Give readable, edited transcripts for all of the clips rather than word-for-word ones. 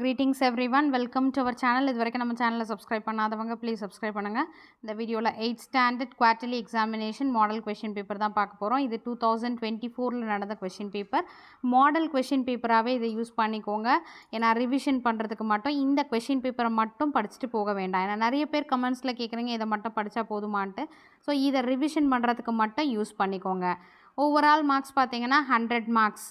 Greetings everyone, welcome to our channel. இது வரைக்கும் நம்ம சேனலை சப்ஸ்கிரைப் பண்ணாதவங்க ப்ளீஸ் சப்ஸ்கிரைப் பண்ணுங்கள். இந்த வீடியோவில் 8th standard quarterly examination model question paper தான் பார்க்க போகிறோம். இது 2024 நடந்த கொஷின் பேப்பர். மாடல் கொஷின் பேப்பராகவே இதை யூஸ் பண்ணிக்கோங்க. ஏன்னா ரிவிஷன் பண்ணுறதுக்கு மட்டும் இந்த கொஷின் பேப்பரை மட்டும் படிச்சுட்டு போக வேண்டாம். ஏன்னா நிறைய பேர் கமெண்ட்ஸில் கேட்குறீங்க இதை மட்டும் படித்தா போதுமான்ட்டு. ஸோ இதை ரிவிஷன் பண்ணுறதுக்கு மட்டும் யூஸ் பண்ணிக்கோங்க. ஓவரால் மார்க்ஸ் பார்த்தீங்கன்னா 100 மார்க்ஸ்.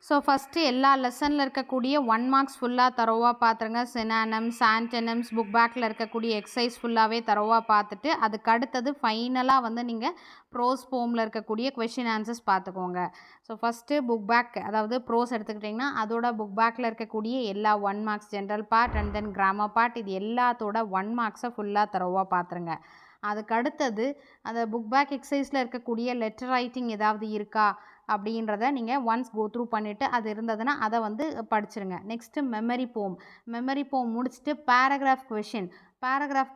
ஸோ ஃபஸ்ட்டு எல்லா லெசனில் இருக்கக்கூடிய 1 மார்க்ஸ் ஃபுல்லாக தரோவாக பார்த்துருங்க. சினானம்ஸ், ஆன்டனம்ஸ், புக் பேக்கில் இருக்கக்கூடிய எக்ஸசைஸ் ஃபுல்லாகவே தரோவாக பார்த்துட்டு அதுக்கு அடுத்தது ஃபைனலாக வந்து நீங்கள் ப்ரோஸ் போமில் இருக்கக்கூடிய கொஷின் ஆன்சர்ஸ் பார்த்துக்கோங்க. ஸோ ஃபஸ்ட்டு புக் பேக், அதாவது ப்ரோஸ் எடுத்துக்கிட்டிங்கன்னா அதோட புக் பேக்கில் இருக்கக்கூடிய எல்லா 1 marks general part and then grammar part இது எல்லாத்தோட 1 மார்க்ஸை ஃபுல்லாக தரோவாக பார்த்துருங்க. அதுக்கு அடுத்தது அந்த புக் பேக் எக்ஸசைஸில் இருக்கக்கூடிய லெட்டர் ரைட்டிங் ஏதாவது இருக்கா அப்படின்றத நீங்கள் ஒன்ஸ் கோ த்ரூ பண்ணிவிட்டு அது இருந்ததுன்னா அதை வந்து படிச்சிருங்க. நெக்ஸ்ட்டு மெமரி போம் முடிச்சுட்டு பேராகிராஃப்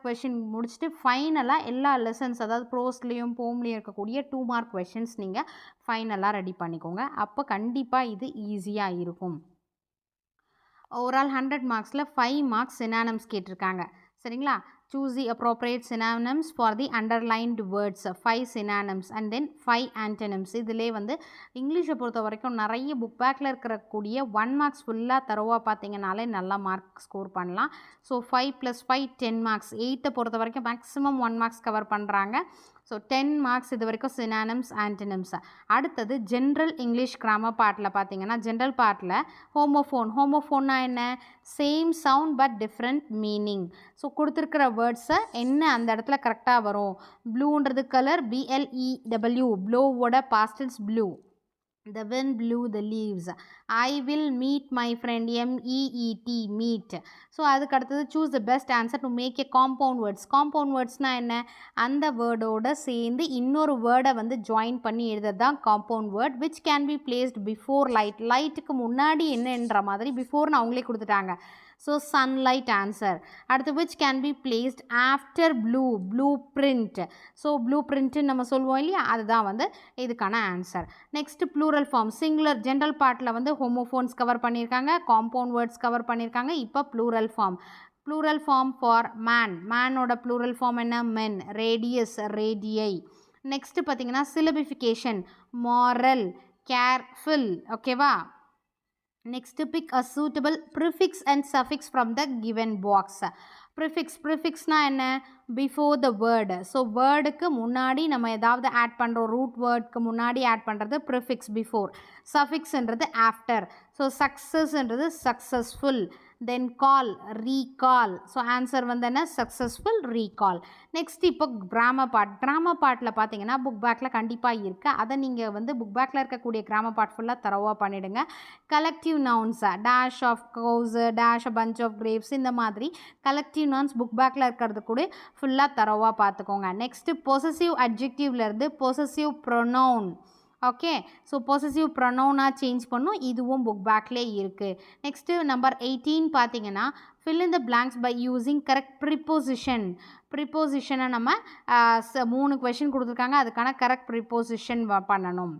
கொஷின் முடிச்சுட்டு ஃபைனலாக எல்லா லெசன்ஸ், அதாவது ப்ரோஸ்லேயும் போம்லேயும் இருக்கக்கூடிய 2 மார்க் கொஷின்ஸ் நீங்கள் ஃபைனலாக ரெடி பண்ணிக்கோங்க. அப்போ கண்டிப்பாக இது ஈஸியாக இருக்கும். ஓவரால் 100 மார்க்ஸில் 5 மார்க்ஸ் சினானம்ஸ் கேட்டிருக்காங்க. சரிங்களா? Choose the appropriate synonyms for the underlined words. 5 synonyms and then 5 antonyms. இதிலே வந்து இங்கிலீஷை பொறுத்த வரைக்கும் நிறைய புக் பேக்கில் இருக்கக்கூடிய 1 மார்க்ஸ் ஃபுல்லாக தரோவாக பார்த்தீங்கனாலே நல்லா மார்க் ஸ்கோர் பண்ணலாம். So 5 + 5 10 marks. 8 பொறுத்த வரைக்கும் மேக்ஸிமம் 1 மார்க்ஸ் கவர் பண்ணுறாங்க. ஸோ 10 மார்க்ஸ் இது வரைக்கும் சினானம்ஸ், ஆன்டனிம்ஸ். அடுத்தது ஜென்ரல் இங்கிலீஷ் கிராமர் பார்ட்டில் பார்த்தீங்கன்னா ஜென்ரல் பார்ட்டில் ஹோமோஃபோன்னா என்ன? Same sound but different meaning. So கொடுத்துருக்கிற வேர்ட்ஸை என்ன அந்த இடத்துல கரெக்டாக வரும். ப்ளூன்றது கலர், BLEW, ப்ளோவோட பாஸ்டல்ஸ் blew. The wind blew the leaves. I will meet my friend, MEET, meet. So அதுக்கு அடுத்தது choose the best answer to make a compound words. compound wordsனால் என்ன? அந்த வேர்டோடு சேர்ந்து இன்னொரு வேர்டை வந்து ஜாயின் பண்ணி எழுதுறது தான் compound word which can be placed before light. லைட்டுக்கு முன்னாடி என்னன்ற மாதிரி பிஃபோர்னு அவங்களே கொடுத்துட்டாங்க. So sunlight answer. அடுத்து which can be placed after blueprint. So blueprint நம்ம சொல்லுவோம் இல்லையா, அதுதான் வந்து இதுக்கான answer. Next plural form. Singular general பார்ட்டில் வந்து ஹோமோஃபோன்ஸ் கவர் பண்ணியிருக்காங்க, காம்பவுண்ட் வேர்ட்ஸ் கவர் பண்ணியிருக்காங்க. இப்போ ப்ளூரல் ஃபார்ம் ஃபார் மேனோட ப்ளூரல் ஃபார்ம் என்ன? மென். Radius, radii. நெக்ஸ்ட்டு பார்த்தீங்கன்னா சிலபிஃபிகேஷன், மாரல், கேர்ஃபுல். ஓகேவா? Next, pick a suitable prefix and suffix from the given box. ப்ரிஃபிக்ஸ்னா என்ன? Before the word. ஸோ வேர்டுக்கு முன்னாடி நம்ம ஏதாவது ஆட் பண்ணுறோம், ரூட் வேர்டுக்கு முன்னாடி ஆட் பண்ணுறது ப்ரிஃபிக்ஸ் பிஃபோர். சஃபிக்ஸ்ன்றது ஆஃப்டர். ஸோ சக்ஸஸ்ன்றது successful. Then call, recall. So answer வந்து என்ன? Successful, recall. நெக்ஸ்ட் இப்போ கிராமர் பார்ட்டில் பார்த்தீங்கன்னா புக் பேக்கில் கண்டிப்பாக இருக்குது. அதை நீங்கள் வந்து புக் பேக்கில் இருக்கக்கூடிய கிராமர் பார்ட் ஃபுல்லாக தரோவாக பண்ணிவிடுங்க. Collective nouns, dash of cows, dash a bunch of grapes, இந்த மாதிரி கலெக்டிவ் நவுன்ஸ் புக் பேக்கில் இருக்கிறது கூட ஃபுல்லாக தரோவாக பார்த்துக்கோங்க. நெக்ஸ்ட்டு பொசசிவ் அட்ஜெக்டிவ்லேருந்து possessive pronoun. Okay, so possessive ப்ரொனவுனாக சேஞ்ச் பண்ணும். இதுவும் புக் பேக்லேயே இருக்குது. நெக்ஸ்ட்டு நம்பர் 18 பார்த்தீங்கன்னா fill in the blanks by using correct preposition. ப்ரிப்போசிஷனை நம்ம 3 கொஷின் கொடுத்துருக்காங்க, அதுக்கான கரெக்ட் ப்ரிப்போசிஷன் பண்ணணும்.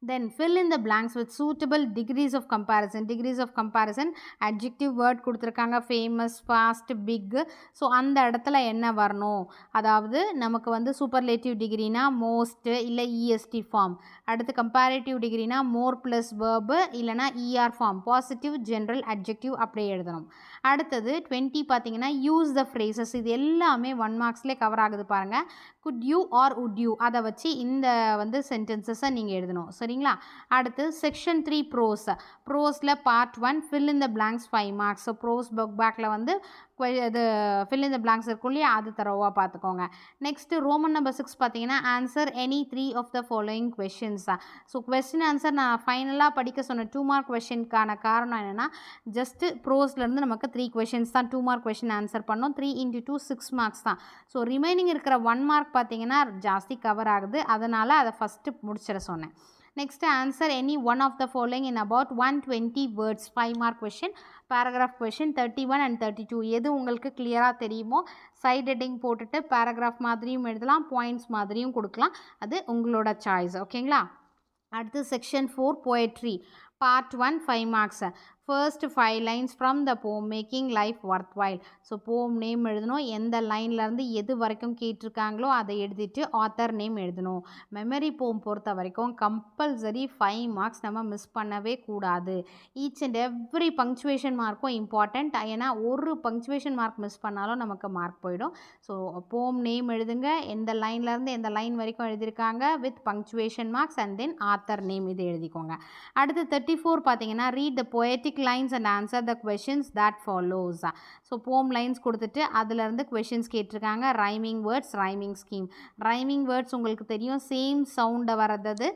Then fill in the blanks with suitable degrees of comparison. adjective word கொடுத்துருக்காங்க, famous, fast, big. ஸோ அந்த இடத்துல என்ன வரணும்? அதாவது நமக்கு வந்து சூப்பர்லேட்டிவ் டிகிரினா மோஸ்ட் இல்லை EST ஃபார்ம். அடுத்து கம்பேரேட்டிவ் டிகிரினா மோர் ப்ளஸ் வேர்பு இல்லைனா ER form, positive, general, adjective அப்படியே எழுதணும். அடுத்தது 20 பார்த்தீங்கன்னா யூஸ் த ஃப்ரேசஸ். இது எல்லாமே 1 மார்க்ஸ்லேயே கவர் ஆகுது பாருங்கள். Could you or would you, அதை வச்சு இந்த வந்து சென்டென்சஸை நீங்கள் எழுதணும். சரிங்களா? அடுத்து செக்ஷன் 3 ப்ரோஸில் part 1 fill in the blanks 5 marks. So prose book பேக்கில் வந்து இது fill in the blanks இருக்கும் இல்லையா, அது தரோவாக பார்த்துக்கோங்க. நெக்ஸ்ட்டு ரோமன் நம்பர் 6 பார்த்தீங்கன்னா answer any 3 of the following questions. So question answer நான் ஃபைனலாக படிக்க சொன்ன 2 மார்க் கொஷினுக்கான காரணம் என்னென்னா ஜஸ்ட்டு ப்ரோஸ்லேருந்து நமக்கு 3 கொஷின்ஸ் தான் 2 மார்க் கொஷின் ஆன்சர் பண்ணோம். 3 × 2 6 மார்க்ஸ் தான். ஸோ ரிமைனிங் இருக்கிற 1 மார்க் பார்த்தீங்கன்னா ஜாஸ்தி கவர் ஆகுது, அதனால் அதை ஃபஸ்ட்டு முடிச்சிட சொன்னேன். Next, answer any one of the following in about 120 words. 5 mark question, paragraph question 31 and 32. எது உங்களுக்கு கிளியராக தெரியுமோ சைட் ஹெட்டிங் போட்டுட்டு பேராகிராஃப் மாதிரியும் எழுதலாம், பாயிண்ட்ஸ் மாதிரியும் கொடுக்கலாம். அது உங்களோட சாய்ஸ். ஓகேங்களா? அடுத்து section 4 poetry. Part 1 5 marks. First 5 lines from the poem making life worthwhile. So poem name எழுதணும், எந்த லைன்லேருந்து எது வரைக்கும் கேட்டிருக்காங்களோ அதை எழுதிட்டு ஆத்தர் நேம் எழுதணும். மெமரி போம் பொறுத்த வரைக்கும் கம்பல்சரி 5 மார்க்ஸ் நம்ம மிஸ் பண்ணவே கூடாது. ஈச் அண்ட் எவ்ரி பங்க்சுவேஷன் மார்க்கும் இம்பார்ட்டண்ட். ஏன்னா ஒரு பங்க்சுவேஷன் மார்க் மிஸ் பண்ணாலும் நமக்கு மார்க் போயிடும். ஸோ போம் நேம் எழுதுங்க, எந்த லைன்லேருந்து எந்த லைன் வரைக்கும் எழுதியிருக்காங்க with punctuation marks and then author name இது எழுதிக்கோங்க. அடுத்து 34 பார்த்தீங்கன்னா read the poetic lines and answer the questions that follows. So போம் லைன்ஸ் கொடுத்துட்டு அதிலிருந்து கொஷின்ஸ் கேட்டிருக்காங்க. Rhyming words, rhyming scheme. Rhyming words உங்களுக்கு தெரியும், சேம் சவுண்டை வர்றது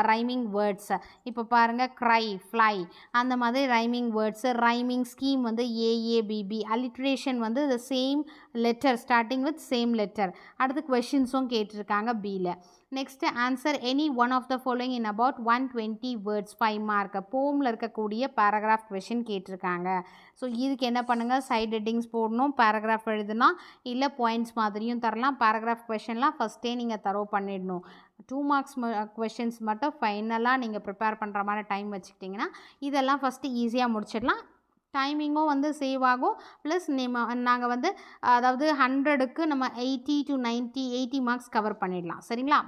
ரைமிங் வேர்ட்ஸ். இப்போ பாருங்கள் க்ரை, ஃப்ளை, அந்த மாதிரி ரைமிங் வேர்ட்ஸு. ரைமிங் ஸ்கீம் வந்து ஏஏபிபி. அலிட்ரேஷன் வந்து the same letter starting with same letter. அடுத்து கொஷின்ஸும் கேட்டிருக்காங்க பியில். Next answer any one of the following in about 120 words 5 mark. போமில் இருக்கக்கூடிய பேராகிராஃப் கொஷின் கேட்டிருக்காங்க. ஸோ இதுக்கு என்ன பண்ணுங்கள், சைட் ஹெட்டிங்ஸ் போடணும். பேராகிராஃப் எழுதுனா இல்லை பாயிண்ட்ஸ் மாதிரியும் தரலாம். பேராகிராஃப் கொஷின்லாம் ஃபஸ்ட்டே நீங்கள் தரவு பண்ணிடணும். 2 மார்க்ஸ் கொஷின்ஸ் மட்டும் ஃபைனலாக நீங்கள் ப்ரிப்பேர் பண்ணுற மாதிரி டைம் வச்சுக்கிட்டிங்கன்னா இதெல்லாம் ஃபஸ்ட்டு ஈஸியாக முடிச்சிடலாம். டைமிங்கும் வந்து சேவ் ஆகும். ப்ளஸ் நாங்கள் வந்து அதாவது 100க்கு நம்ம 80 to 90 80 மார்க்ஸ் கவர் பண்ணிடலாம். சரிங்களா?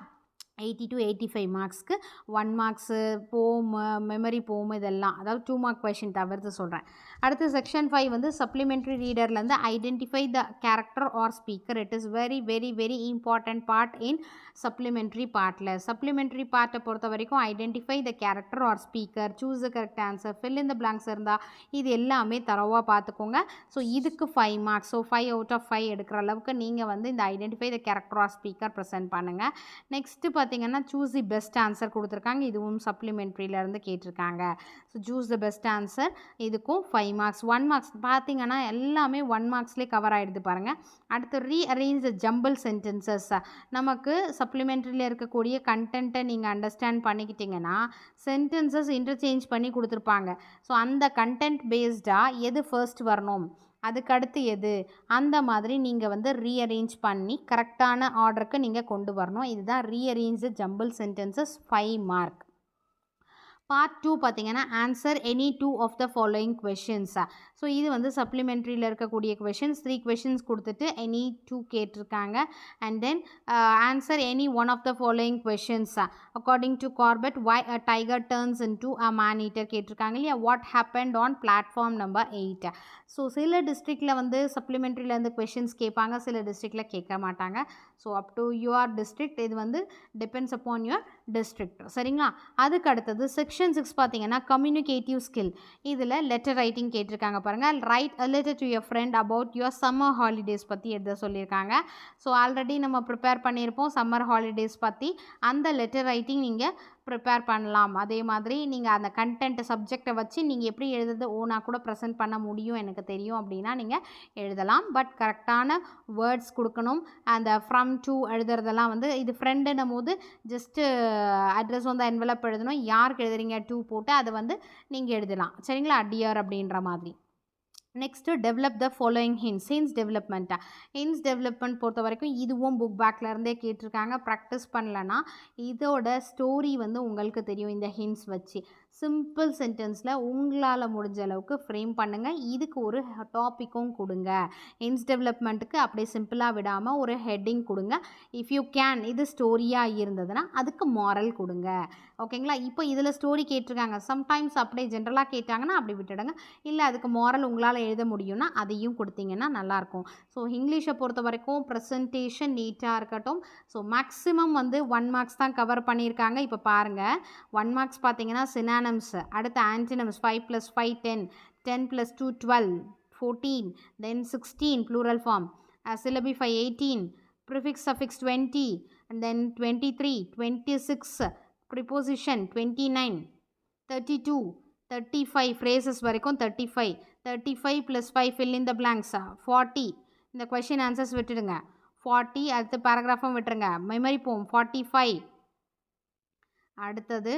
80 to 85 மார்க்ஸ்க்கு 1 மார்க்ஸு போம், மெமரி போம் இதெல்லாம், அதாவது 2 மார்க் கொஷின் தவிர்த்து சொல்கிறேன். அடுத்து செக்ஷன் 5 வந்து சப்ளிமெண்ட்ரி ரீடர்லேருந்து identify the character or speaker. It is very very very important part in supplementary பார்ட்டில். சப்ளிமெண்ட்ரி பார்ட்டை பொறுத்த வரைக்கும் identify the character or speaker, choose the correct answer, fill in the blanks இருந்தால் இது எல்லாமே தரவாக பார்த்துக்கோங்க. ஸோ இதுக்கு 5 மார்க்ஸ். ஸோ 5 out of 5 எடுக்கிற அளவுக்கு நீங்கள் வந்து இந்த identify the character or speaker present பண்ணுங்கள். நெக்ஸ்ட்டு பார்த்தீங்கன்னா சூஸ் தி பெஸ்ட் ஆன்சர் கொடுத்துருக்காங்க. இதுவும் சப்ளிமெண்ட்ரியிலேருந்து கேட்டிருக்காங்க. So choose the best answer, இதுக்கும் 5 மார்க்ஸ். 1 மார்க்ஸ் பார்த்தீங்கன்னா எல்லாமே 1 மார்க்ஸ்லேயே கவர் ஆகிடுது பாருங்கள். அடுத்து ரீஅரேஞ்ச் த ஜம்பிள் சென்டென்சஸ். நமக்கு சப்ளிமெண்ட்ரியில் இருக்கக்கூடிய கண்டென்ட்டை நீங்கள் அண்டர்ஸ்டாண்ட் பண்ணிக்கிட்டிங்கன்னா சென்டென்சஸ் இன்டர்சேஞ்ச் பண்ணி கொடுத்துருப்பாங்க. ஸோ அந்த கண்டென்ட் பேஸ்டாக எது ஃபர்ஸ்ட் வரணும், அதுக்கடுத்து எது, அந்த மாதிரி நீங்கள் வந்து ரீஅரேஞ்ச் பண்ணி கரெக்டான ஆர்டருக்கு நீங்கள் கொண்டு வரணும். இதுதான் rearrange the jumble sentences 5 mark. Part 2 பார்த்தீங்கன்னா answer any 2 of the following questions. So இது வந்து சப்ளிமெண்ட்ரியில் இருக்கக்கூடிய கொஷின்ஸ். 3 கொஷின்ஸ் கொடுத்துட்டு எனி 2 கேட்டிருக்காங்க. And then answer any one of the following questions. According to Corbett why a tiger turns into a man eater கேட்டிருக்காங்க இல்லையா. What happened on platform number 8. So சில டிஸ்ட்ரிக்டில் வந்து சப்ளிமெண்ட்ரியிலேருந்து கொஷின்ஸ் கேட்பாங்க, சில டிஸ்ட்ரிக்டில் கேட்க மாட்டாங்க. So up to your district, இது வந்து டிபெண்ட்ஸ் அப்பான் யுவர் டிஸ்ட்ரிக்ட். சரிங்களா? அதுக்கு அடுத்தது செக்ஷன் 6 பார்த்தீங்கன்னா கம்யூனிகேட்டிவ் ஸ்கில். இதில் லெட்டர் ரைட்டிங் கேட்டிருக்காங்க பாருங்கள். Right a letter to your friend about your summer holidays பற்றி எழுத சொல்லியிருக்காங்க. ஸோ ஆல்ரெடி நம்ம ப்ரிப்பேர் பண்ணியிருப்போம் சம்மர் ஹாலிடேஸ் பற்றி. அந்த லெட்டர் ரைட்டிங் நீங்கள் ப்ரிப்பேர் பண்ணலாம். அதே மாதிரி நீங்கள் அந்த கண்டென்ட் சப்ஜெக்டை வச்சு நீங்கள் எப்படி எழுதுறது ஓனாக கூட ப்ரெசென்ட் பண்ண முடியும் எனக்கு தெரியும் அப்படின்னா நீங்கள் எழுதலாம். பட் கரெக்டான வேர்ட்ஸ் கொடுக்கணும். அந்த ஃப்ரம் டு எழுதுறதெல்லாம் வந்து இது ஃப்ரெண்டுன்னும் போது ஜஸ்ட்டு அட்ரஸ் வந்து என்வலப் எழுதணும். யாருக்கு எழுதுறீங்க டூ போட்டு அதை வந்து நீங்கள் எழுதலாம். சரிங்களா? டியர் அப்படின்ற மாதிரி. Next develop the following hints. Hints டெவலப்மெண்ட்டா, ஹின்ஸ் டெவலப்மெண்ட் பொறுத்த வரைக்கும் இதுவும் புக் பேக்லேருந்தே கேட்டிருக்காங்க. ப்ராக்டிஸ் பண்ணலன்னா இதோட ஸ்டோரி வந்து உங்களுக்கு தெரியும். இந்த ஹின்ஸ் வச்சு சிம்பிள் சென்டென்ஸில் உங்களால் முடிஞ்ச அளவுக்கு ஃப்ரேம் பண்ணுங்கள். இதுக்கு ஒரு டாப்பிக்கும் கொடுங்க. ஹின்ஸ் டெவலப்மெண்ட்டுக்கு அப்படியே சிம்பிளாக விடாமல் ஒரு ஹெட்டிங் கொடுங்க. இஃப் யூ கேன், இது ஸ்டோரியாக இருந்ததுன்னா அதுக்கு மாரல் கொடுங்க. ஓகேங்களா? இப்போ இதில் ஸ்டோரி கேட்டிருக்காங்க. சம்டைம்ஸ் அப்படியே ஜென்ரலாக கேட்டாங்கன்னா அப்படி விட்டுடுங்க. இல்லை அதுக்கு மாரல் உங்களால் எழுத முடியும்னா அதையும் கொடுத்தீங்கன்னா நல்லாயிருக்கும். ஸோ இங்கிலீஷை பொறுத்த வரைக்கும் ப்ரெசன்டேஷன் நீட்டாக இருக்கட்டும். ஸோ மேக்ஸிமம் வந்து 1 மார்க்ஸ் தான் கவர் பண்ணியிருக்காங்க. இப்போ பாருங்கள் 1 மார்க்ஸ் பார்த்தீங்கன்னா சினானிம்ஸ், அடுத்து ஆன்டினம்ஸ் 5 + 5 10, 10 + 2 12, 14, then 16 plural form, syllabi 5 18, prefix suffix 20, and then 23 26, preposition 29 32 35, phrases வரைக்கும் 35 35 + 5 fill in the blanks 40. இந்த கொஷின் ஆன்சர்ஸ் விட்டுடுங்க. 40 அடுத்து பேராகிராஃபும் விட்டுருங்க. மெமரி போம் 45. அடுத்தது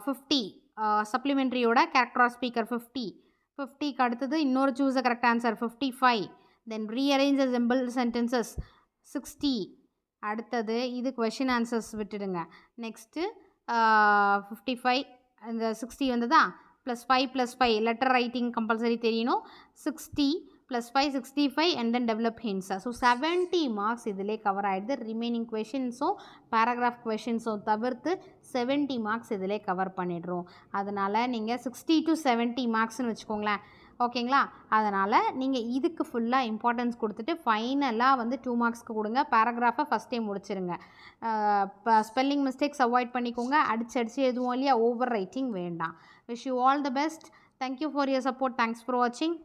50 சப்ளிமெண்ட்ரியோட கேரக்டர் ஆர் ஸ்பீக்கர் 50. 50க்கு அடுத்தது இன்னொரு choose the correct answer 55. Then rearrange the jumble sentences 60. அடுத்தது இது கொஷின் ஆன்சர்ஸ் விட்டுடுங்க. நெக்ஸ்ட்டு 55 இந்த 60 வந்ததா +5 லெட்டர் ரைட்டிங் கம்பல்சரி தெரியணும் 60 +5 65 and then develop hints. So 70 marks இதிலே கவர் ஆகிடுது. ரிமைனிங் கொஷின்ஸும் பேராகிராஃப் கொஷின்ஸும் தவிர்த்து 70 மார்க்ஸ் இதிலே கவர் பண்ணிடுறோம். அதனால் நீங்கள் 60 to 70 மார்க்ஸ்னு வச்சுக்கோங்களேன். ஓகேங்களா? அதனால் நீங்கள் இதுக்கு ஃபுல்லாக இம்பார்ட்டன்ஸ் கொடுத்துட்டு ஃபைனலாக வந்து 2 மார்க்ஸ்க்கு கொடுங்க. பேராகிராஃபை ஃபஸ்ட்டே முடிச்சிருங்க. ஸ்பெல்லிங் மிஸ்டேக்ஸ் அவாய்ட் பண்ணிக்கோங்க. அடிச்சு எதுவும் இல்லையா, ஓவர் ரைட்டிங் வேண்டாம். Wish you all the best. Thank you for your support. Thanks for வாட்சிங்.